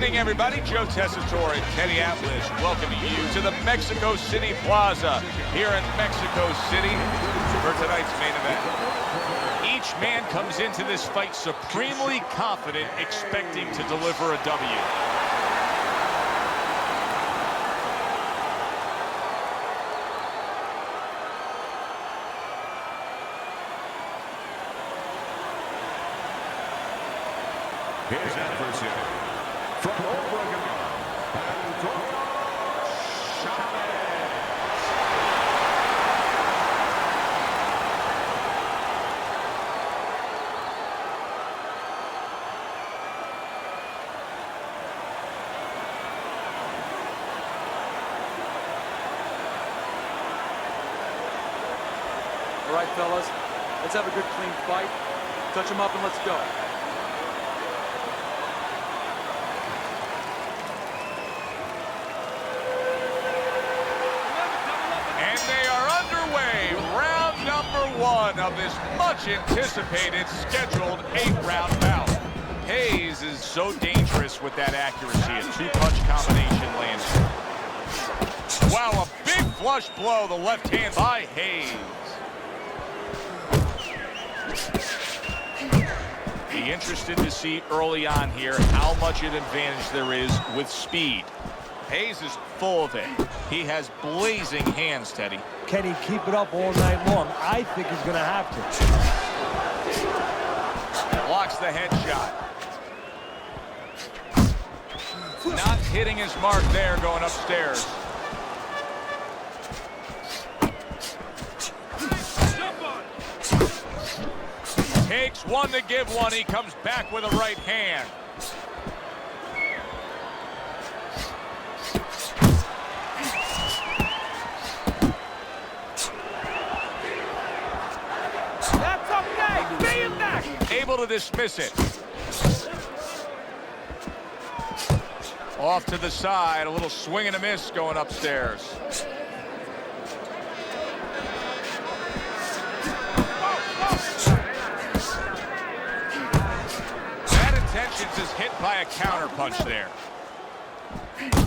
evening, everybody. Joe Tessitore and Teddy Atlas welcoming you to the Mexico City Plaza here in Mexico City for tonight's main event. Each man comes into this fight supremely confident, expecting to deliver a W. His adversary from Oregon, All right, fellas, let's have a good, clean fight. Touch them up and let's go. Of this much-anticipated scheduled 8-round bout. Hayes is so dangerous with that accuracy. A two-punch combination lands. Wow, a big flush blow, the left hand by Hayes. Be interested to see early on here how much an advantage there is with speed. Hayes is full of it. He has blazing hands, Teddy. Can he keep it up all night long? I think he's going to have to. Blocks the headshot. Not hitting his mark there, going upstairs. Takes one to give one. He comes back with a right hand. Able to dismiss it. Off to the side, a little swing and a miss going upstairs. Bad intentions is hit by a counter punch there.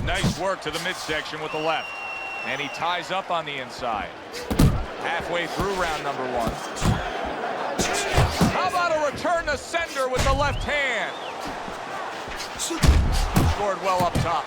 Nice work to the midsection with the left. And he ties up on the inside. Halfway through round number one. How about a return to sender with the left hand? Scored well up top.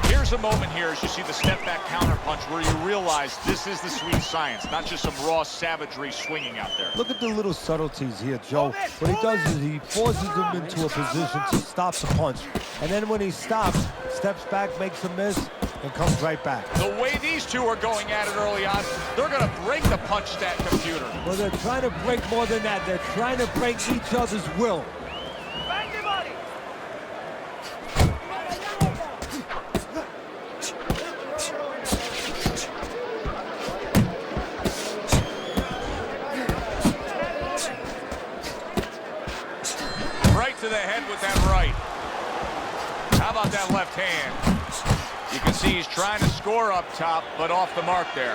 Here's a moment here as you see the step back counter punch where you realize this is the sweet science, not just some raw savagery swinging out there. Look at the little subtleties here, Joe. What he does is he forces him into a position to stop the punch. And then when he stops, steps back, makes a miss, and comes right back. The way these two are going at it early on, they're going to break the punch stat computer. Well, they're trying to break more than that. They're trying to break each other's will. Bang your body. Right to the head with that right. How about that left hand? You can see he's trying to score up top, but off the mark there.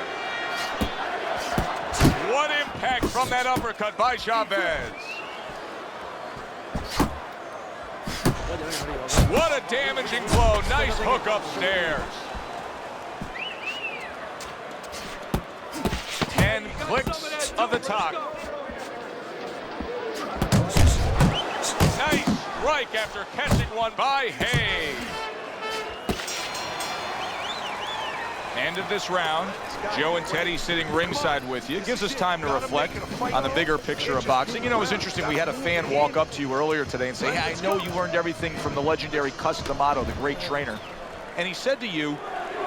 What impact from that uppercut by Chavez. What a damaging blow. Nice hook upstairs. 10 clicks of the talk. Nice strike after catching one by Hayes. End of this round. Joe and Teddy sitting ringside with you. It gives us time to reflect on the bigger picture of boxing. You know, it was interesting. We had a fan walk up to you earlier today and say, "Hey, I know you learned everything from the legendary Cus D'Amato, the great trainer." And he said to you,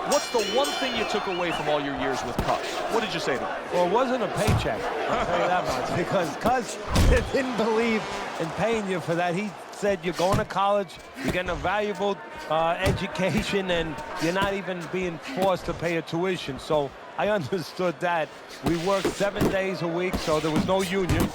"What's the one thing you took away from all your years with Cus?" What did you say to him? Well, it wasn't a paycheck, I'll tell you that much, because Cus didn't believe in paying you for that. He said you're going to college, you're getting a valuable education, and you're not even being forced to pay a tuition. So I understood that. We worked 7 days a week, so there was no union.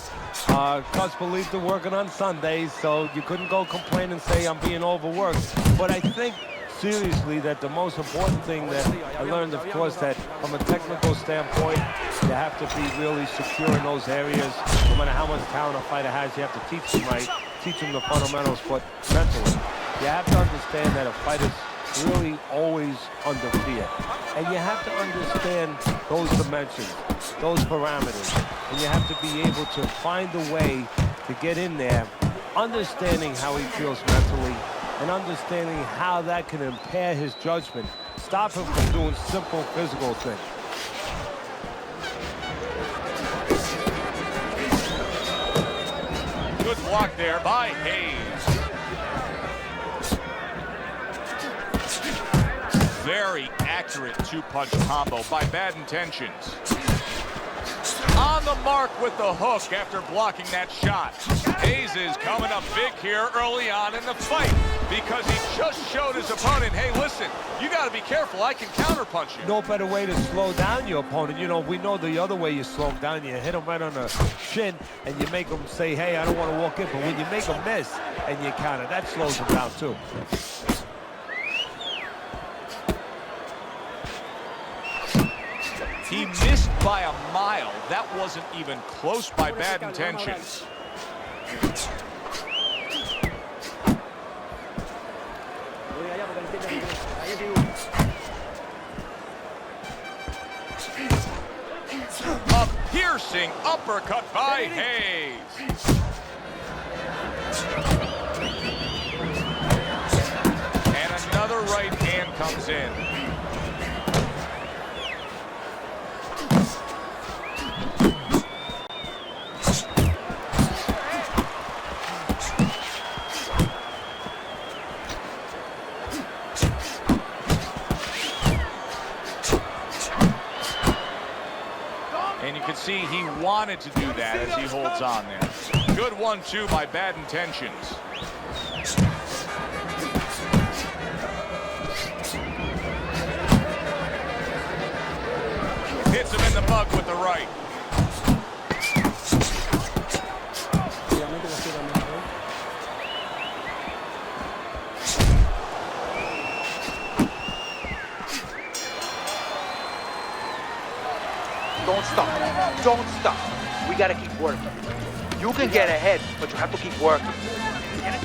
Cus believed in working on Sundays, so you couldn't go complain and say I'm being overworked. But I think seriously that the most important thing that I learned, of course, that from a technical standpoint, you have to be really secure in those areas. No matter how much talent a fighter has, you have to teach them right, teach them the fundamentals, but mentally. You have to understand that a fighter's really always under fear. And you have to understand those dimensions, those parameters. And you have to be able to find a way to get in there, understanding how he feels mentally, and understanding how that can impair his judgment, stop him from doing simple physical things. Good block there by Hayes. Very accurate two-punch combo by Bad Intentions. On the mark with the hook after blocking that shot. Hayes is coming up big here early on in the fight because he just showed his opponent, hey, listen, you got to be careful. I can counterpunch you. No better way to slow down your opponent. You know, we know the other way you slow him down. You hit him right on the shin and you make him say, hey, I don't want to walk in. But when you make him miss and you counter, that slows him down too. He missed by a mile. That wasn't even close by Bad Intentions. A piercing uppercut by Hayes. And another right hand comes in. See, he wanted to do that as he holds on there. Good 1-2 by Bad Intentions. Hits him in the mug with the right. Don't stop. Don't stop. We gotta keep working. You can get ahead, but you have to keep working. Get it?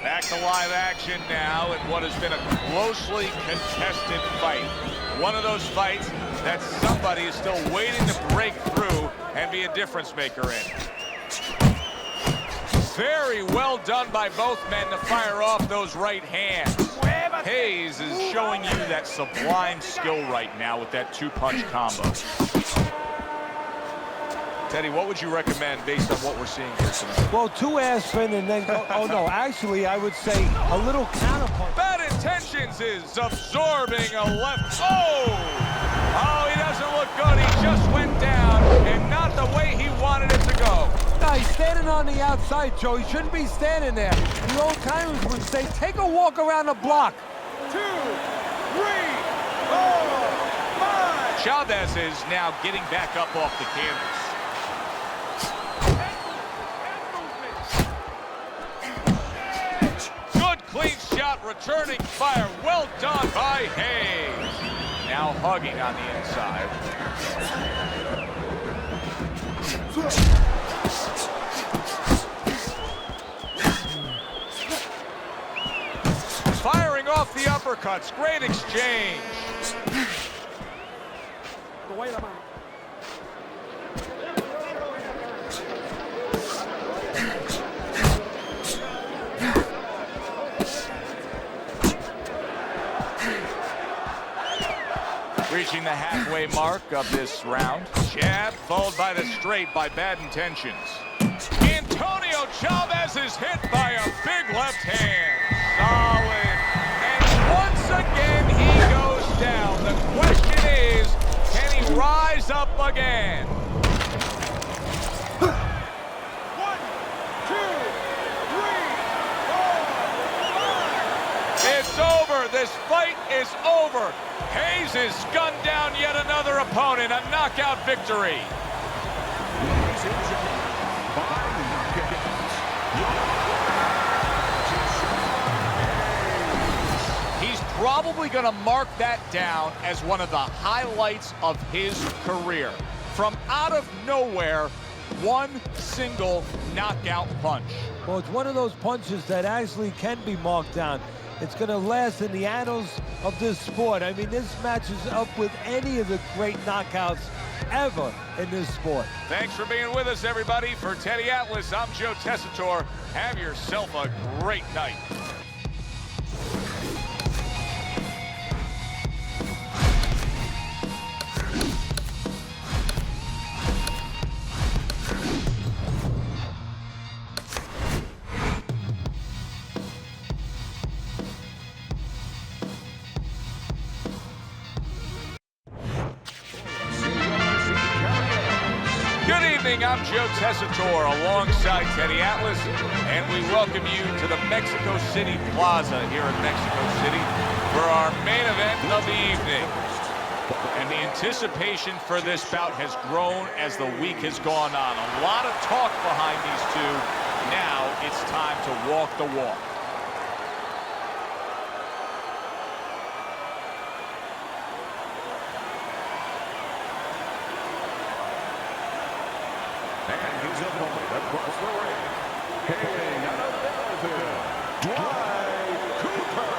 Back to live action now in what has been a closely contested fight. One of those fights that somebody is still waiting to break through and be a difference maker in. Very well done by both men to fire off those right hands. Hayes is showing you that sublime skill right now with that two-punch combo. Teddy, what would you recommend based on what we're seeing here tonight? Well, two ass spin and then go, oh no, actually I would say a little counterpunch. Bad Intentions is absorbing a left. Oh, he doesn't look good. He just went down and not the way he wanted it to go. No, he's standing on the outside, Joe. He shouldn't be standing there. The old timers would say, take a walk around the block. 2, 3, 4, 5. Chavez is now getting back up off the canvas. Good clean shot, returning fire. Well done by Hayes. Now hugging on the inside. Firing off the uppercuts. Great exchange. Reaching the halfway mark of this round. Jab followed by the straight by Bad Intentions. Antonio Chavez is hit by a big left hand. Solid. And once again he goes down. The question is, can he rise up again? 1, 2, 3, 4, 5. It's over. This fight is over. Hayes has gunned down yet another opponent. A knockout victory. Ladies and gentlemen, by probably going to mark that down as one of the highlights of his career. From out of nowhere, one single knockout punch. Well, it's one of those punches that actually can be marked down. It's going to last in the annals of this sport. I mean, this matches up with any of the great knockouts ever in this sport. Thanks for being with us, everybody. For Teddy Atlas, I'm Joe Tessitore. Have yourself a great night. I'm Joe Tessitore alongside Teddy Atlas, and we welcome you to the Mexico City Plaza here in Mexico City for our main event of the evening. And the anticipation for this bout has grown as the week has gone on. A lot of talk behind these two. Now it's time to walk the walk. And his opponent across the ring, hailing out of Belleville, Cooper.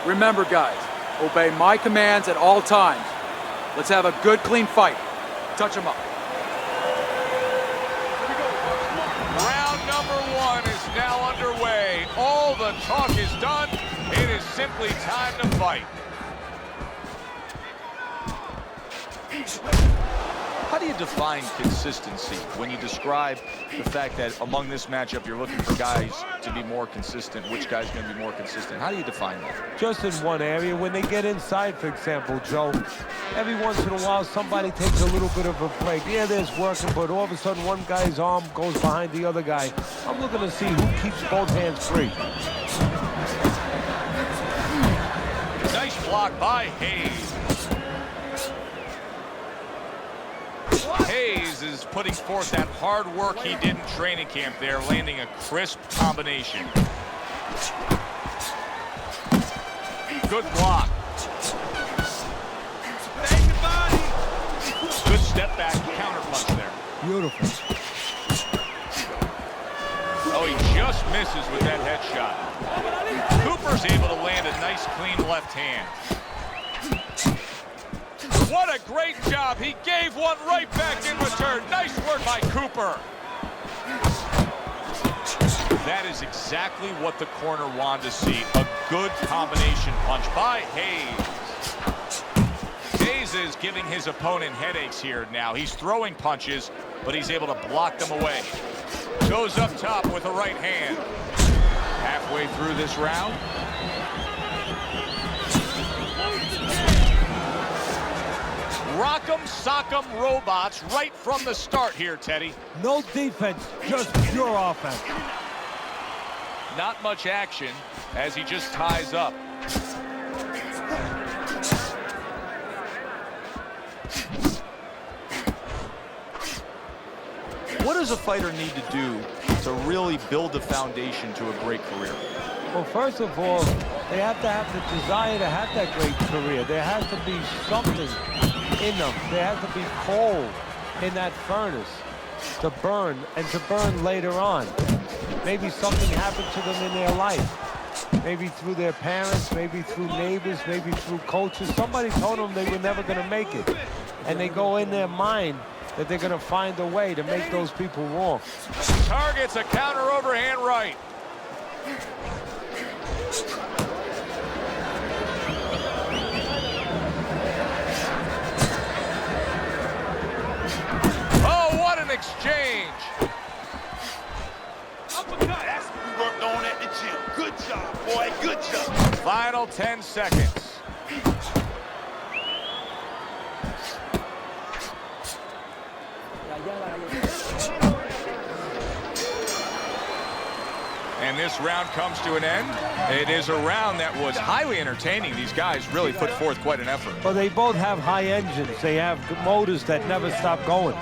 Remember, guys, obey my commands at all times. Let's have a good, clean fight. Touch him up. Round number one is now underway. All the talk is done. It is simply time to fight. How do you define consistency when you describe the fact that among this matchup you're looking for guys to be more consistent? Which guy's going to be more consistent? How do you define that? Just in one area. When they get inside, for example, Joe, every once in a while somebody takes a little bit of a break. Yeah, there's working, but all of a sudden one guy's arm goes behind the other guy. I'm looking to see who keeps both hands free. Nice block by Hayes. Hayes is putting forth that hard work he did in training camp there, landing a crisp combination. Good block. Good step back counter punch there. Beautiful. Oh, he just misses with that headshot. Cooper's able to land a nice clean left hand. What a great job. He gave one right back in return. Nice work by Cooper. That is exactly what the corner wanted to see. A good combination punch by Hayes. Hayes is giving his opponent headaches here now. He's throwing punches, but he's able to block them away. Goes up top with a right hand. Halfway through this round. Rock'em sock'em robots right from the start here, Teddy. No defense, just pure offense. Not much action as he just ties up. What does a fighter need to do to really build the foundation to a great career? Well, first of all, they have to have the desire to have that great career. There has to be something in them. There has to be coal in that furnace to burn, and to burn later on. Maybe something happened to them in their life. Maybe through their parents, maybe through neighbors, maybe through coaches. Somebody told them they were never going to make it. And they go in their mind that they're going to find a way to make those people wrong. Targets a counter overhand right. Oh, what an exchange. That's what we worked on at the gym. Good job, boy. Good job. Final 10 seconds. And this round comes to an end. It is a round that was highly entertaining. These guys really put forth quite an effort. Well, they both have high engines. They have motors that never stop going.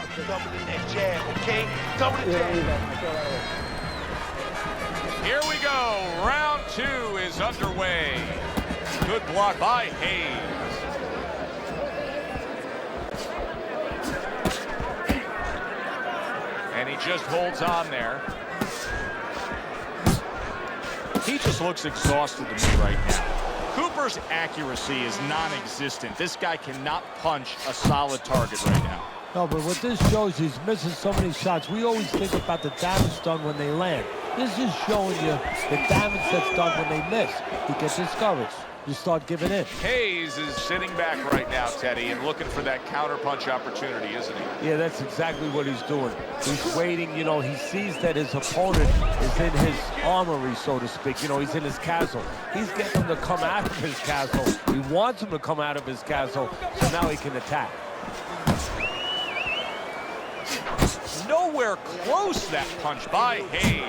Here we go. Round 2 is underway. Good block by Hayes. And he just holds on there. He just looks exhausted to me right now. Cooper's accuracy is non-existent. This guy cannot punch a solid target right now. No, but what this shows, he's missing so many shots. We always think about the damage done when they land. This is showing you the damage that's done when they miss. You get discouraged. You start giving in. Hayes is sitting back right now, Teddy, and looking for that counterpunch opportunity, isn't he? Yeah, that's exactly what he's doing. He's waiting, you know, he sees that his opponent is in his armory, so to speak. You know, he's in his castle. He's getting him to come out of his castle. He wants him to come out of his castle, so now he can attack. Nowhere close, that punch by Hayes.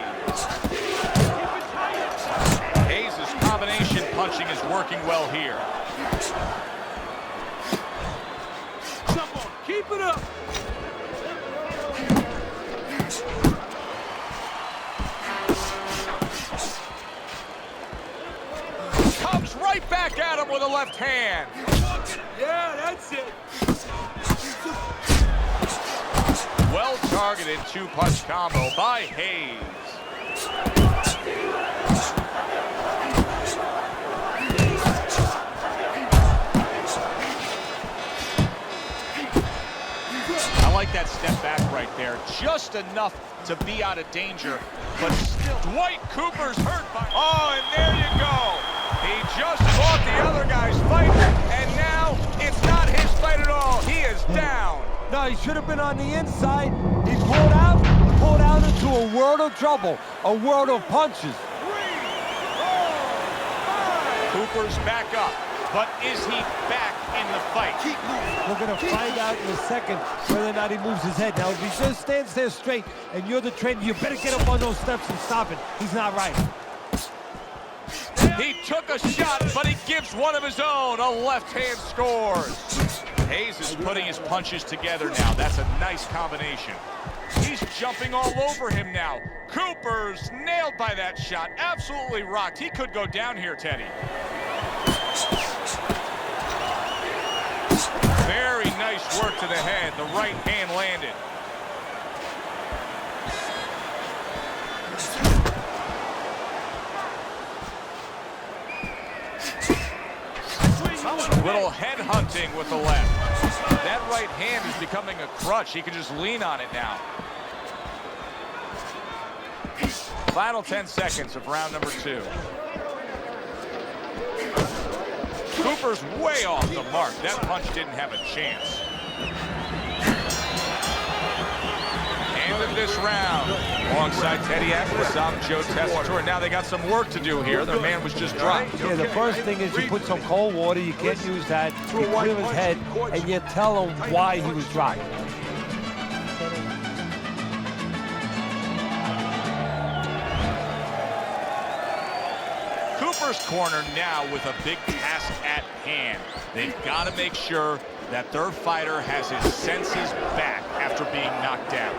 Hayes' combination punching is working well here. Jump on, keep it up. Comes right back at him with a left hand. Yeah, that's it. Well targeted two-punch combo by Hayes. I like that step back right there. Just enough to be out of danger, but still. Dwight Cooper's hurt by... Oh, and there you go. He just fought the other guy's fight, and now it's not his fight at all. He is down. No, he should have been on the inside. He pulled out into a world of trouble, a world of punches. Cooper's back up, but is he back in the fight? Keep moving. We're going to find out in a second whether or not he moves his head. Now, if he just stands there straight and you're the trainer, you better get up on those steps and stop it. He's not right. He took a shot, but he gives one of his own. A left hand scores. Hayes is putting his punches together now. That's a nice combination. He's jumping all over him now. Cooper's nailed by that shot. Absolutely rocked. He could go down here, Teddy. Very nice work to the head. The right hand landed. Little head hunting with the left. That right hand is becoming a crutch. He can just lean on it now. Final 10 seconds of round number 2. Cooper's way off the mark. That punch didn't have a chance. End of this round. Alongside Teddy Atlas, I'm Joe Tessitore. Now they got some work to do here. Their man was just dropped. Yeah, the first thing is you put some cold water. You can't use that. You clear his head, and you tell him why he was dropped. Cooper's corner now with a big task at hand. They've got to make sure that their fighter has his senses back after being knocked down.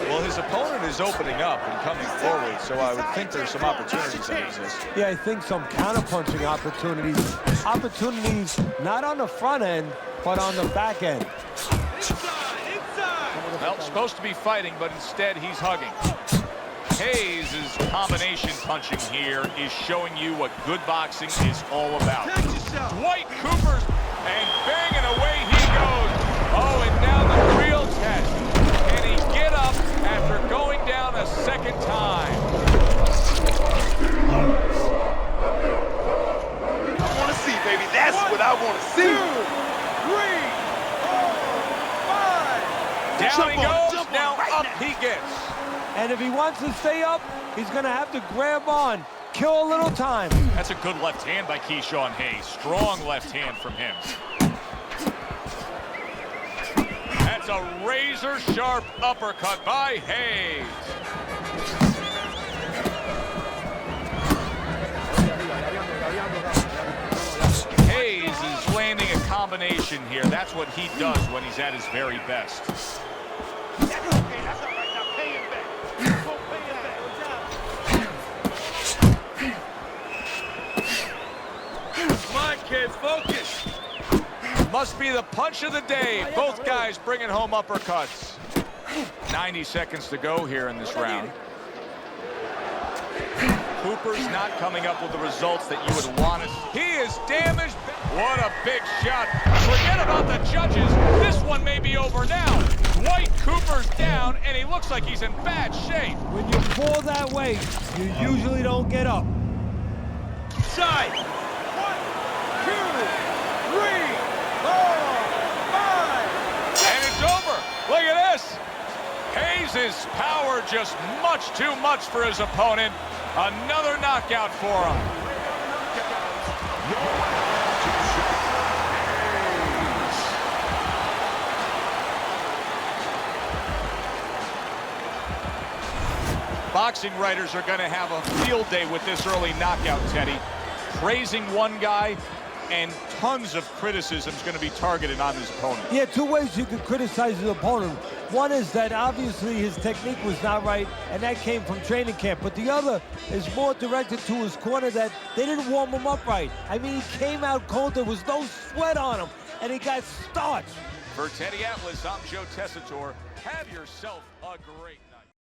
Well, his opponent is opening up and coming forward, so I would think there's some opportunities that exist. Yeah, I think some counterpunching opportunities. Opportunities not on the front end, but on the back end. Well, supposed to be fighting, but instead he's hugging. Hayes' combination punching here is showing you what good boxing is all about. Dwight Cooper's, and banging away he goes. Oh, and now the real test. Can he get up after going down a second time? I want to see, baby. That's what I want to see. 2, 3, 4, 5. Down he goes, now up he gets. And if he wants to stay up, he's going to have to grab on, kill a little time. That's a good left hand by Keyshawn Hayes. Strong left hand from him. That's a razor-sharp uppercut by Hayes. domination here. That's what he does when he's at his very best. That's okay. That's all right. Now pay him back. Go pay him back. Come on, kid, focus. Must be the punch of the day. Both guys bringing home uppercuts. 90 seconds to go here in this round. Cooper's not coming up with the results that you would want to see. He is damaged. What a big shot. Forget about the judges. This one may be over now. Dwight Cooper's down, and he looks like he's in bad shape. When you fall that way, you usually don't get up. Side. 1, 2, 3, 4, 5. And it's over. Look at this. Hayes' power just much too much for his opponent. Another knockout for him. Boxing writers are going to have a field day with this early knockout, Teddy. Praising one guy, and tons of criticism is going to be targeted on his opponent. Yeah, two ways you can criticize his opponent. One is that obviously his technique was not right, and that came from training camp. But the other is more directed to his corner, that they didn't warm him up right. I mean, he came out cold. There was no sweat on him, and he got starched. For Teddy Atlas, I'm Joe Tessitore. Have yourself a great night.